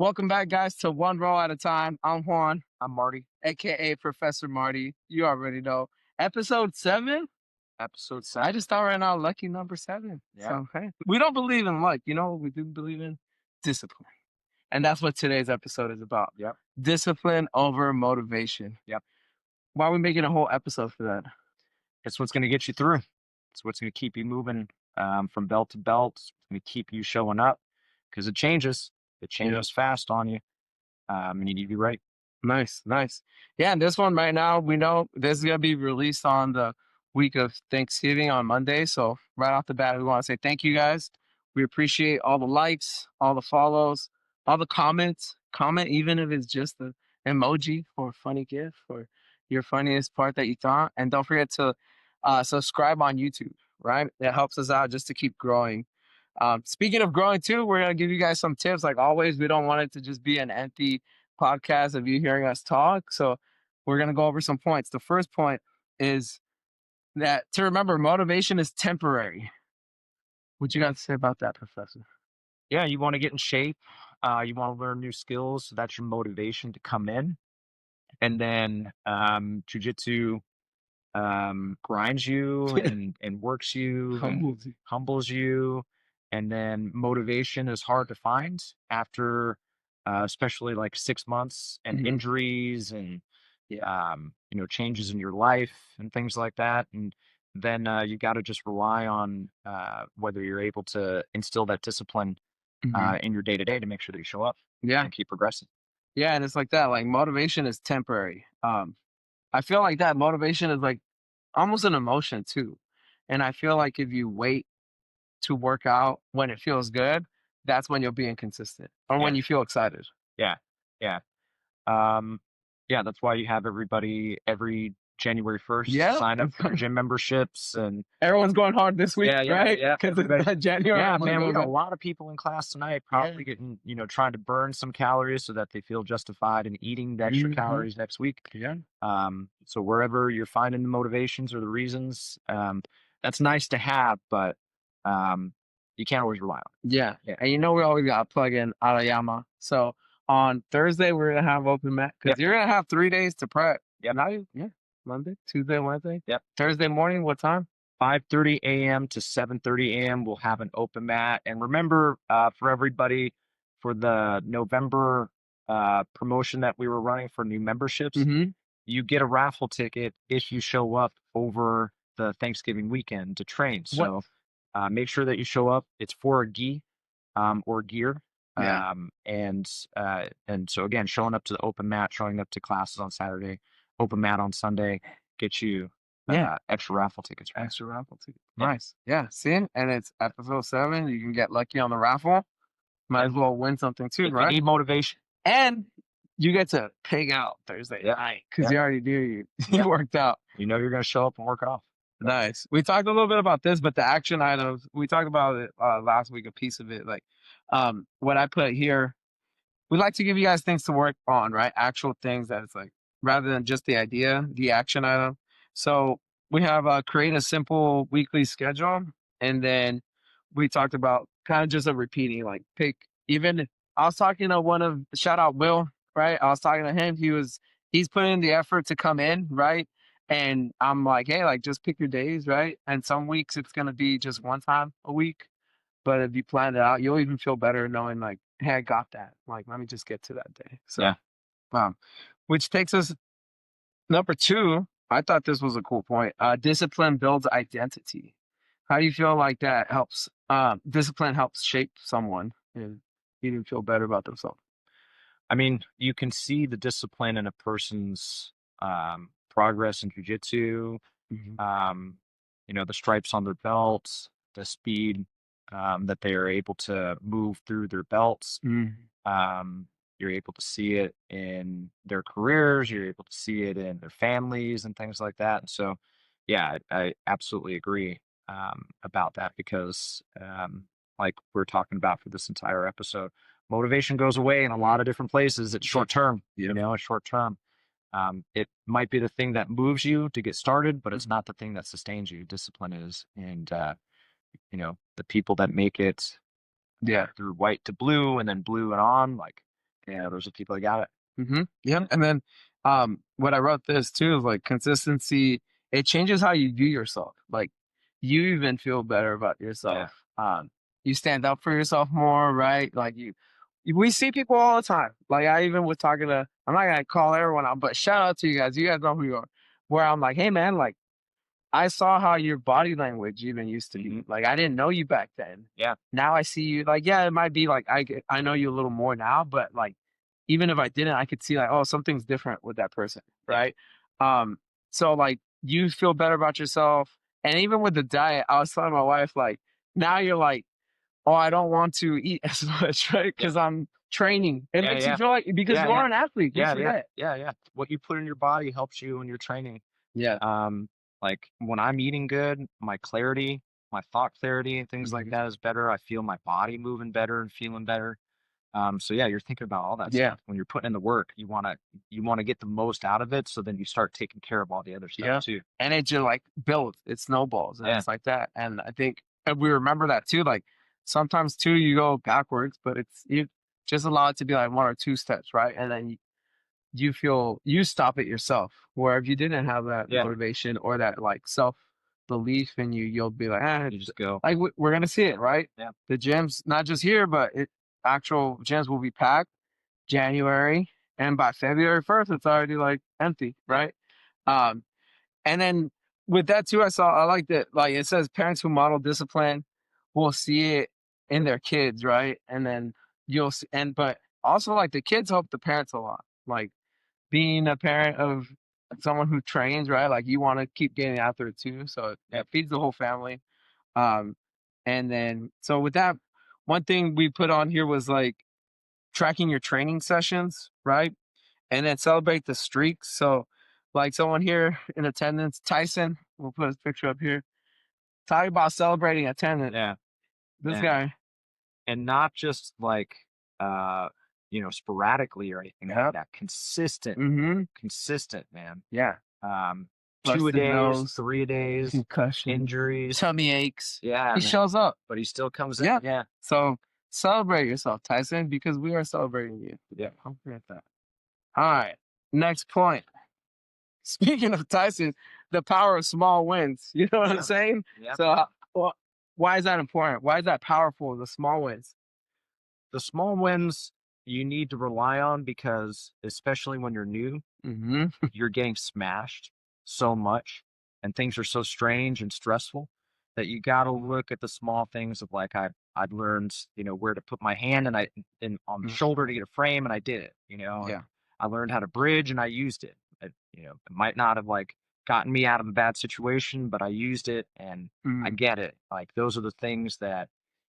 Welcome back, guys, to One Row at a Time. I'm Juan, I'm Marty. aka Professor Marty. You already know. Episode 7? Episode I 7. just thought right now, lucky number 7. Yeah. So, hey, we don't believe in luck. You know what we do believe in? Discipline. And that's what today's episode is about. Yep. Discipline over motivation. Yep. Why are we making a whole episode for that? It's what's going to get you through. It's what's going to keep you moving from belt to belt. It's going to keep you showing up because it changes. It changes fast on you. And you need to be ready. Nice, nice. Yeah, and this one right now, we know this is gonna be released on the week of Thanksgiving on Monday. So right off the bat, we want to say thank you guys. We appreciate all the likes, all the follows, all the comments. Comment even if it's just the emoji or a funny gif or your funniest part that you thought. And don't forget to subscribe on YouTube, right? It helps us out just to keep growing. Speaking of growing too, we're gonna give you guys some tips. Like always, we don't want it to just be an empty podcast of you hearing us talk. So we're going to go over some points. The first point is that to remember motivation is temporary. What you got to say about that, Professor? Yeah, you want to get in shape. You want to learn new skills. So that's your motivation to come in. And then jiu-jitsu grinds you and works you and humbles you. And then motivation is hard to find after, especially like 6 months and injuries and changes in your life and things like that. And then you got to just rely on whether you're able to instill that discipline in your day to day to make sure that you show up Yeah. and keep progressing. Yeah. And it's like that. Like motivation is temporary. I feel like that motivation is like almost an emotion too. And I feel like if you wait to work out when it feels good, that's when you'll be inconsistent or when Yeah, you feel excited. yeah, yeah. Um, yeah, that's why you have everybody every January 1st Yeah. sign up for their gym memberships and Everyone's going hard this week, yeah, yeah, right? yeah. Because Everybody, it's January. yeah, I'm gonna man, we go got a back. lot of people in class tonight probably getting, trying to burn some calories so that they feel justified in eating the extra calories next week. Yeah. So wherever you're finding the motivations or the reasons, that's nice to have, but you can't always rely on it. Yeah. And you know we always got to plug in Arayama. So on Thursday we're gonna have open mat because Yep. you're gonna have 3 days to prep. Yep. Yeah. Monday, Tuesday, Wednesday. Yep. Thursday morning, what time? 5:30 a.m. to 7:30 a.m. We'll have an open mat. And remember, for everybody, for the November promotion that we were running for new memberships, you get a raffle ticket if you show up over the Thanksgiving weekend to train. So make sure that you show up. It's for a gi or gear. Yeah. And so again, showing up to the open mat, showing up to classes on Saturday, open mat on Sunday, get you extra raffle tickets. Right? Extra raffle ticket. Yeah. Nice. Yeah. See? And it's episode 7. You can get lucky on the raffle. Might as well win something too, If right? you need motivation. And you get to pig out Thursday night because you already do. You worked out. You know you're going to show up and work off. Nice. We talked a little bit about this, but the action items, we talked about it last week, a piece of it. Like what I put here, we like to give you guys things to work on, right? Actual things that it's like, rather than just the idea, the action item. So we have create a simple weekly schedule. And then we talked about kind of just a repeating, like pick, even I was talking to shout out Will, right? I was talking to him. He's putting in the effort to come in, right? And I'm like, hey, like just pick your days, right? And some weeks it's gonna be just one time a week. But if you plan it out, you'll even feel better knowing like, hey, I got that. Like, let me just get to that day. So which takes us number 2. I thought this was a cool point. Discipline builds identity. How do you feel like that helps? Discipline helps shape someone and even feel better about themselves. I mean, you can see the discipline in a person's progress in jiu-jitsu, the stripes on their belts, the speed that they are able to move through their belts. You're able to see it in their careers. You're able to see it in their families and things like that. And so, yeah, I absolutely agree about that because, like we're talking about for this entire episode, motivation goes away in a lot of different places. It's short term, it's short term. It might be the thing that moves you to get started, but it's not the thing that sustains you. Discipline is, and the people that make it through white to blue and then blue and on, like Yeah, those are people that got it. Yeah. And then what I wrote this too is like consistency, it changes how you view yourself. Like you even feel better about Yeah. yourself. You stand up for yourself more, right? Like we see people all the time. Like I even was talking to, I'm not gonna call everyone out, but shout out to you guys. You guys know who you are. Where I'm like, hey man, like I saw how your body language even used to be. Like I didn't know you back then. Yeah. Now I see you. Like yeah, it might be like I know you a little more now, but like even if I didn't, I could see like oh something's different with that person, right? So like you feel better about yourself, and even with the diet, I was telling my wife like now you're like oh I don't want to eat as much, right? Yeah. Because I'm training. It Yeah. makes you Yeah. feel like because Yeah. you Yeah. are an athlete. Don't Yeah. Yeah. forget. Yeah. Yeah. What you put in your body helps you when you're training. Yeah. Um, like when I'm eating good, my clarity, my thought clarity and things like Mhm. that is better. I feel my body moving better and feeling better. So yeah, you're thinking about all that Yeah. stuff. When you're putting in the work, you wanna get the most out of it, so then you start taking care of all the other stuff Yeah. too. And it just like builds, it snowballs and Yeah. it's like that. And I think and we remember that too. Like sometimes too you go backwards, but it's you just allow it to be like one or two steps, right? And then you feel you stop it yourself. Where if you didn't have that Yeah. motivation or that like self belief in you, you'll be like, ah, You just go. like we're gonna see it, right? Yeah. The gyms, not just here, but actual gyms will be packed January, and by February 1st, it's already like empty, Yeah. right? Um, and then with that too, I like that like it says parents who model discipline will see it in their kids, right? And then you'll see and but also like the kids help the parents a lot. Like being a parent of someone who trains, right? Like you want to keep getting after it too. So it feeds the whole family. Um and then so with that, one thing we put on here was like tracking your training sessions, right? And then celebrate the streaks. So, like someone here in attendance, Tyson, we'll put his picture up here. Talk about celebrating attendance. Yeah. This Yeah. guy, And not just like, sporadically or anything like yep, that. Consistent. mm-hmm, Consistent, man. yeah, Um, 2 a busted days, nose, 3 a days, concussion, injuries. tummy aches. Yeah, He man. shows up. But he still comes in. Yeah. Yeah. So celebrate yourself, Tyson, because we are celebrating you. Yeah. Don't forget that. All right. Next point. Speaking of Tyson, the power of small wins. You know what I'm Yeah. saying? Yeah. So, well, why is that important? Why is that powerful? The small wins. The small wins you need to rely on because especially when you're new, Mm-hmm. you're getting smashed so much and things are so strange and stressful that you got to look at the small things of like I'd learned, where to put my hand and on the shoulder to get a frame and I did it, and Yeah. I learned how to bridge and I used it. It might not have like gotten me out of a bad situation, but I used it and I Mm. get it. Like those are the things that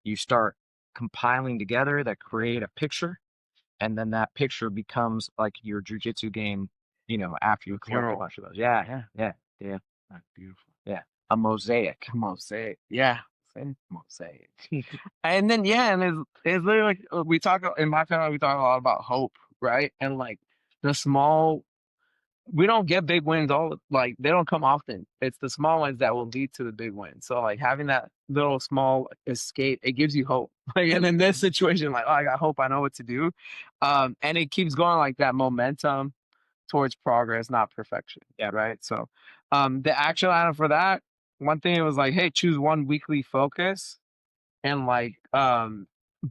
you start compiling together that create a picture and then that picture becomes like your jujitsu game, after you collect a Mural. bunch of those. Yeah, Yeah. yeah, yeah, That's beautiful. yeah. A mosaic. Mosaic. Yeah. Same mosaic. And then yeah, and it's literally like we talk in my family, we talk a lot about hope, right? And like the small we don't get big wins all like they don't come often. It's the small ones that will lead to the big wins. So like having that little small escape, it gives you hope. Like and in this situation, like oh, I got hope, I know what to do. And it keeps going like that momentum towards progress, not perfection. Yeah, Right. So the action item for that, one thing it was like, hey, choose one weekly focus and like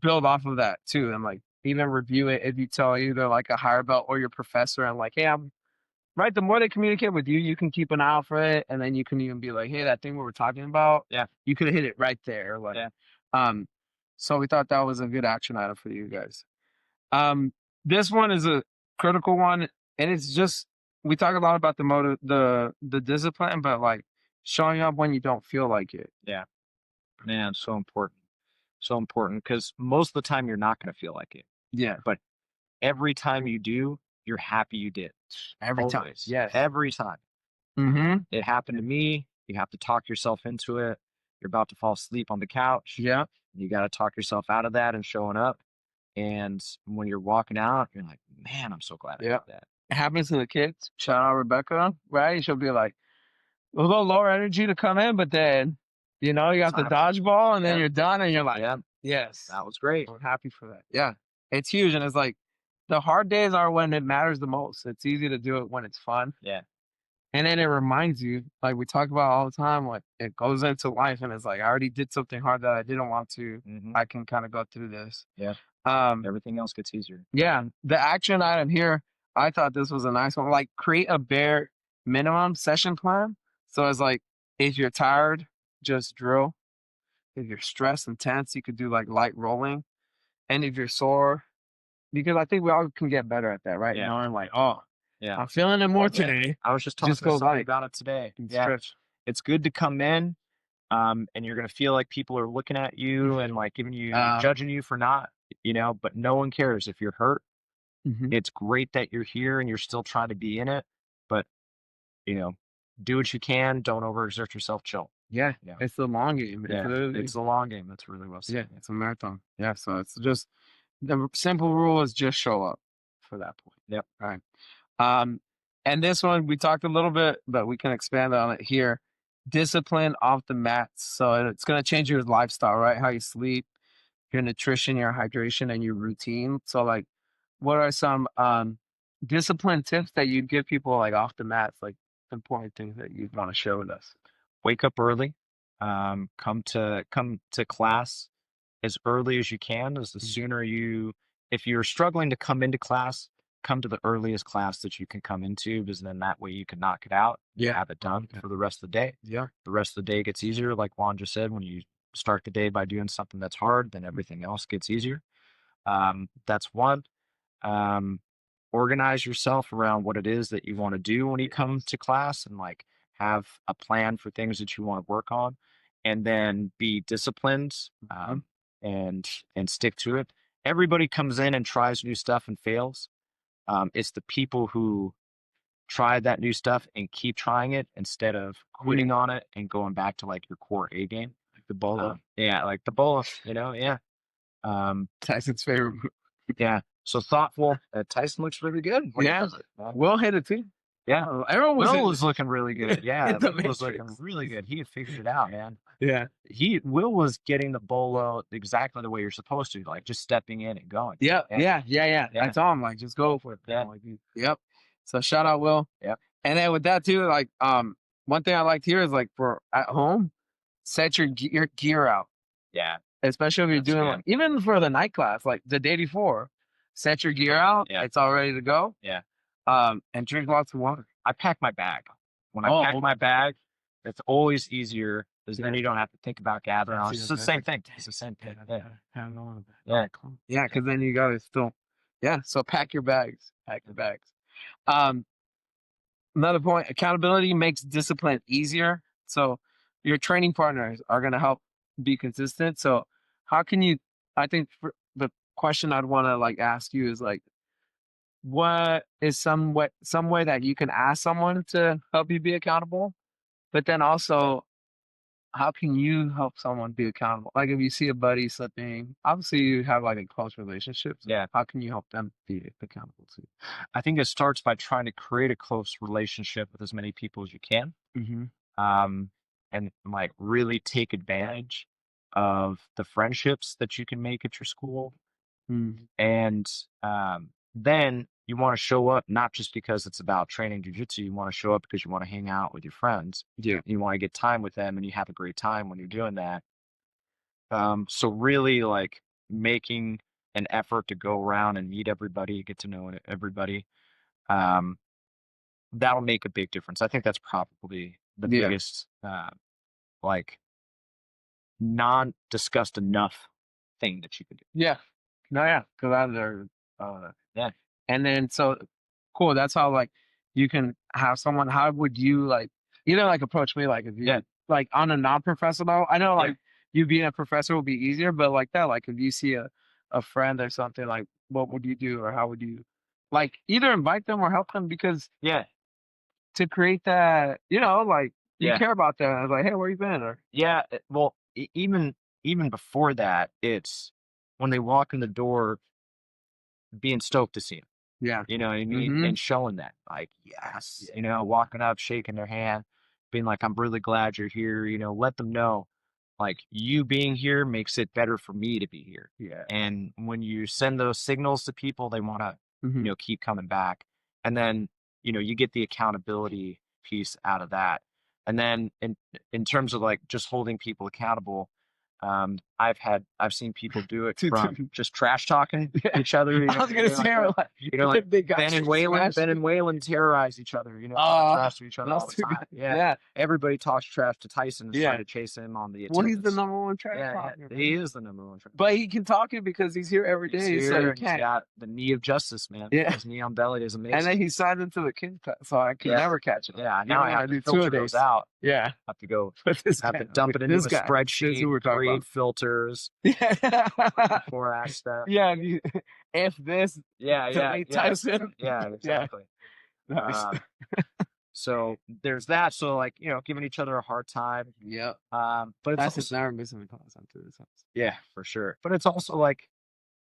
build off of that too. And like even review it if you tell either like a higher belt or your professor and like, hey, I'm right, the more they communicate with you, you can keep an eye out for it, and then you can even be like, "Hey, that thing we were talking about, yeah, you could have hit it right there." Like, yeah. um, so we thought that was a good action item for you guys. Um, this one is a critical one, and it's just we talk a lot about the motive, the discipline, but like showing up when you don't feel like it. Yeah. Man, so important. So important because most of the time you're not going to feel like it. Yeah, But every time you do, you're happy you did. every time. Always. Yes. Every time. Mm-hmm. It happened to me. You have to talk yourself into it. You're about to fall asleep on the couch. Yeah. You got to talk yourself out of that and showing up. And when you're walking out, you're like, man, I'm so glad I Yeah. did that. It happens to the kids. Shout out Rebecca, right? She'll be like, a little lower energy to come in, but then you know you got the Time. dodgeball, and then Yeah. you're done, and you're like, Yeah, yes, that was great. I'm happy for that. Yeah, it's huge, and it's like the hard days are when it matters the most. It's easy to do it when it's fun. Yeah. And then it reminds you, like we talk about all the time, like it goes into life and it's like I already did something hard that I didn't want to. Hmm. I can kind of go through this. Yeah. Um, Everything else gets easier. yeah, the action item here, I thought this was a nice one. Like create a bare minimum session plan. So it's like if you're tired, just drill. If you're stressed and tense, you could do like light rolling. And if you're sore, because I think we all can get better at that, right? Yeah. Knowing like, oh, Yeah. I'm feeling it more today. I was just talking Just to go somebody light about it today. and Yeah. stretch. It's good to come in, and you're gonna feel like people are looking at you and like giving you judging you for not, but no one cares if you're hurt. Mhm. It's great that you're here and you're still trying to be in it, but you know, do what you can. Don't overexert yourself. Chill. Yeah, Yeah. it's the long game. It's Yeah. literally, It's a long game. That's really well yeah, said. it's a marathon. Yeah, so it's just the simple rule is just show up for that point. Yep. All right. Um, and this one we talked a little bit, but we can expand on it here. Discipline off the mats. So it's going to change your lifestyle, right? How you sleep, your nutrition, your hydration, and your routine. So, like, what are some discipline tips that you give people like off the mats, like important things that you want to share with us? Wake up early. Come to class as early as you can. As the Mm. sooner you, if you're struggling to come into class, come to the earliest class that you can come into, because then that way you can knock it out, Yeah. have it done Yeah. for the rest of the day. Yeah. The rest of the day gets easier, like Juan just said. When you start the day by doing something that's hard, then everything else gets easier. That's one. um, Organize yourself around what it is that you want to do when you come to class, and like have a plan for things that you want to work on, and then be disciplined, Mhm. and stick to it. Everybody comes in and tries new stuff and fails. It's the people who try that new stuff and keep trying it instead of quitting on it and going back to like your core A game. Like the bolo. Yeah, like the bola, yeah. Tyson's favorite. Yeah. So thoughtful. Tyson looks really good. What Yeah. is it, man? Will hit it too. Yeah. Everyone was Will was looking really good. Yeah, in the Will was looking Matrix. really good. He had figured it out, man. Yeah. Will was getting the bolo exactly the way you're supposed to, like just stepping in and going. Yeah. Yeah. Yeah. I Yeah. told him like just go for it. Yeah. Like, yep. So shout out Will. Yep. And then with that too, like one thing I liked here is like for at home, set your gear out. Yeah. Especially if you're That's doing good. like even for the night class, like the day before, set your gear out. Yeah. It's all ready to go. Yeah. And drink lots of water. I pack my bag. When I Oh, pack okay. my bag, it's always easier because then Yeah. you don't have to think about gathering on. See, It's the that's same thing. It's the same thing. Yeah. Hang on. Yeah. Yeah, because then you gotta still, yeah. So pack your bags. Pack your bags. Um, Another point: accountability makes discipline easier. So your training partners are gonna help be consistent. So how can you? I think for the question I'd want to like ask you is like, what is some way that you can ask someone to help you be accountable? But then also, how can you help someone be accountable? Like if you see a buddy slipping, obviously you have like a close relationship. So Yeah. how can you help them be accountable too? I think it starts by trying to create a close relationship with as many people as you can. Mm-hmm. And like really take advantage of the friendships that you can make at your school. Mm. And then you want to show up not just because it's about training jiu-jitsu. You want to show up because you want to hang out with your friends. Yeah. You want to get time with them, and you have a great time when you're doing that. So really like making an effort to go around and meet everybody, get to know everybody. Um, that'll make a big difference. I think that's probably the Yeah. biggest, like non-discussed enough thing that you could do. Yeah. No, yeah. Because either, Yeah. and then so cool. That's how like you can have someone. How would you like either like approach me like if you Yeah. like on a non-professional? I know Yeah. like you being a professor will be easier, but like that, like if you see a friend or something, like what would you do or how would you like either invite them or help them because Yeah. to create that, like you Yeah. care about them. I was like, hey, where you been? Or Yeah. Well, even before that, it's when they walk in the door, being stoked to see them. yeah. You know what I mean? Mm-hmm. And showing that, like, yes, Yeah. walking up, shaking their hand, being like, I'm really glad you're here. Let them know, like, you being here makes it better for me to be here. Yeah. And when you send those signals to people, they want to Mhm. keep coming back. And then, you get the accountability piece out of that. And then in terms of like just holding people accountable, I've seen people do it Dude, from dude. just trash talking Yeah. each other. I was gonna say, like, Like they got Ben and Waylon terrorize each other, talk Oh, trash to each other those all the two time. guys. Yeah. Yeah. Everybody talks trash to Tyson and is trying Yeah. to chase him on the Well, he's the attendance. number one trash Yeah, talker, he man. is the number one trash. But he can talk it because he's here every He's day, so here. he He's can't. got the knee of justice, man. Yeah. His knee on belly is And amazing. then he signed into the kids class, so I can Yeah. never catch him. Yeah, now Even I when have to do filter two-a-days. those out. Yeah. Have to go, But this have guy, to dump it into this a guy, this is spreadsheet, who we're talking create about. filters, Yeah. before act stuff. Yeah. If this, Yeah, delete Tyson. yeah, exactly. Nice. So there's that. So like, giving each other a hard time. Yep. But it's Tyson's also, never missing a class after this house. yeah, for sure. But it's also like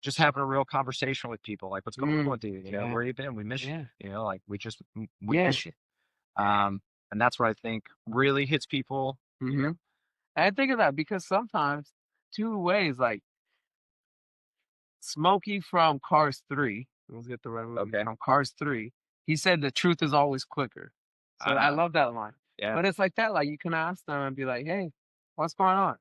just having a real conversation with people. Like, what's going on with you? Yeah. Where you been? We miss Yeah. you. Like we Yeah. miss you. And that's what I think really hits people. Mm-hmm. And I think of that because sometimes two ways, like Smokey from Cars 3, let's get the right movie, Okay. from Cars 3, he said the truth is always quicker. So I love that line. Yeah. But it's like that, like you can ask them and be like, hey, what's going on?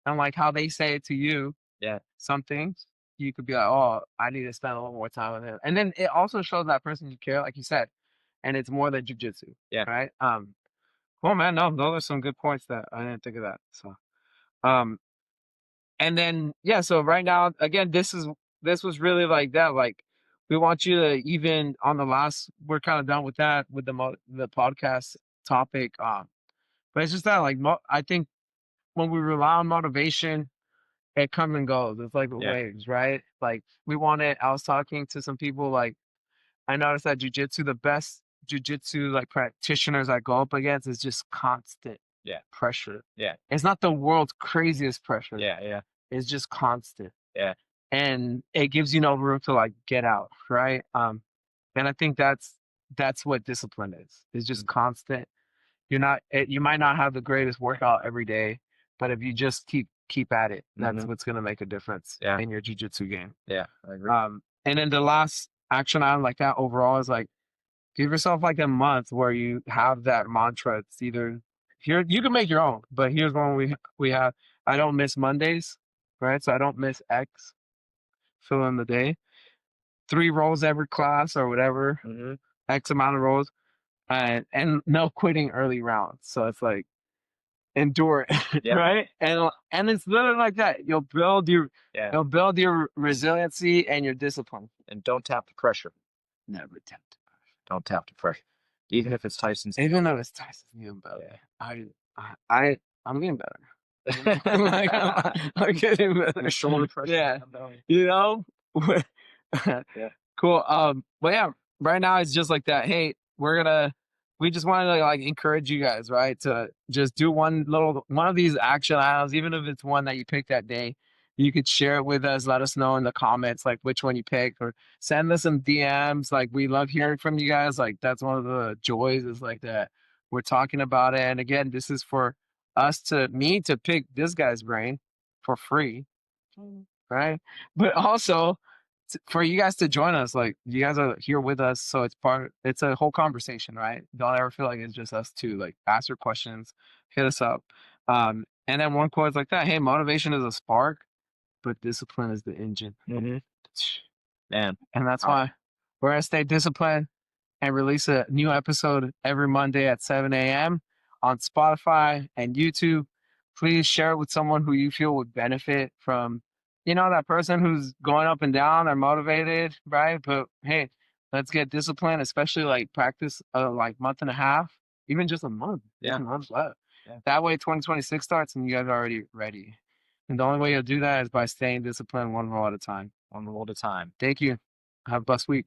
And like how they say it to you, Yeah. some things, you could be like, oh, I need to spend a little more time with him. And then it also shows that person you care, like you said, and it's more than jujitsu. Yeah. Right. Cool, man. No, those are some good points that I didn't think of that. So, and then yeah, so right now, again, this was really like that. Like we want you to even on the last, we're kind of done with that with the podcast topic. But it's just that like I think when we rely on motivation, it comes and goes. It's like the Yeah. waves, right? Like we want it. I was talking to some people. Like I noticed that jujitsu, the best jujitsu like practitioners I go up against is just constant pressure. Yeah. It's not the world's craziest pressure. Yeah. Yeah. It's just constant. Yeah. And it gives you no room to like get out, right? And I think that's what discipline is. It's just constant. You might not have the greatest workout every day, but if you just keep at it, that's what's gonna make a difference in your jiu-jitsu game. Yeah, I agree. And then the last action item like that overall is like give yourself like a month where you have that mantra. It's either here you can make your own, but here's one we have. I don't miss Mondays, right? So I don't miss X. Fill in the day. 3 rolls every class or whatever. X amount of rolls. And no quitting early rounds. So it's like endure it, right? And it's literally like that. You'll build your resiliency and your discipline. And don't tap the pressure. Never tempt. Don't tap the pressure. Even if it's Tyson's. Even though it's Tyson's getting better. I'm getting better. Like, I'm getting better. Shoulder pressure. Yeah. You know? Yeah. Cool. But yeah, right now it's just like that. Hey, we just want to like encourage you guys, right? To just do one of these action items, even if it's one that you picked that day. You could share it with us. Let us know in the comments, like which one you picked, or send us some DMs. Like we love hearing from you guys. Like that's one of the joys is like that we're talking about it. And again, this is for me to pick this guy's brain for free, right? But also for you guys to join us, like you guys are here with us, so it's a whole conversation, right? Don't ever feel like it's just us two. Like ask your questions, hit us up. And then one quote is like that: hey, motivation is a spark, but discipline is the engine. Man. And that's why we're gonna stay disciplined and release a new episode every Monday at 7 a.m. on Spotify and YouTube. Please share it with someone who you feel would benefit from, that person who's going up and down. They're motivated, right? But hey, let's get disciplined, especially like practice like month and a half, even just a month. Yeah. A month left. Yeah. That way 2026 starts and you guys are already ready. And the only way you'll do that is by staying disciplined one roll at a time. One roll at a time. Thank you. Have a blessed week.